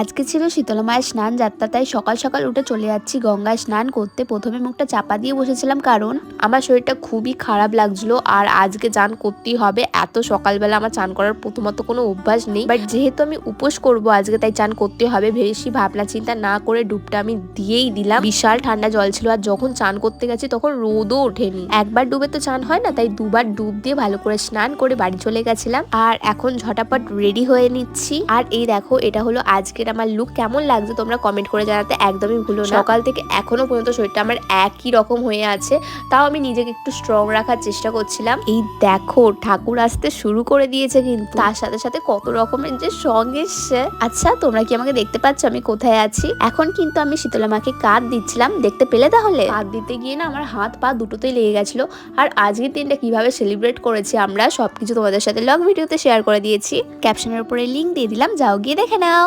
আজকে ছিল শীতলা মায়ের স্নান যাত্রা, তাই সকাল সকাল উঠে চলে যাচ্ছি গঙ্গায় স্নান করতে। প্রথমে মুখটা চাপা দিয়ে বসেছিলাম কারণ আমার শরীরটা খুবই খারাপ লাগছিল আর আজকে চান করতেই হবে। এত সকালবেলা আমার চান করার প্রথমত কোনো অভ্যাস নেই, বাট যেহেতু আমি উপোস করব আজকে তাই চান করতে হবে। বেশি ভাবনা চিন্তা না করে ডুবটা আমি দিয়েই দিলাম। বিশাল ঠান্ডা জল ছিল আর যখন চান করতে গেছি তখন রোদও ওঠেনি। একবার ডুবে তো চান হয় না, তাই দুবার ডুব দিয়ে ভালো করে স্নান করে বাড়ি চলে গেছিলাম। আর এখন ঝটাপট রেডি হয়ে নিচ্ছি। আর এই দেখো, এটা হলো আজকের আমার লুক। কেমন লাগছে তোমরা কমেন্ট করে জানাতে একদমই ভুলো না। সকাল থেকে এখনো পর্যন্ত শরীরটা আমার একই রকম হয়ে আছে, তাও আমি নিজেকে একটু স্ট্রং রাখার চেষ্টা করছিলাম। এই দেখো, ঠাকুর আসতে শুরু করে দিয়েছে, কিন্তু তার সাথে সাথে কত রকমের যে সং এসছে। আচ্ছা, তোমরা কি আমাকে দেখতে পাচ্ছ আমি কোথায় আছি? এখন কিন্তু আমি শীতলা মাকে কাঁধ দিচ্ছিলাম, দেখতে পেলে? তাহলে কাঁধ দিতে গিয়ে না আমার হাত পা দুটোতেই লেগে গেছিল। আর আজকের দিনটা কিভাবে সেলিব্রেট করেছি আমরা সবকিছু তোমাদের সাথে লং ভিডিওতে শেয়ার করে দিয়েছি। ক্যাপশনের উপরে লিংক দিয়ে দিলাম, যাও গিয়ে দেখে নাও।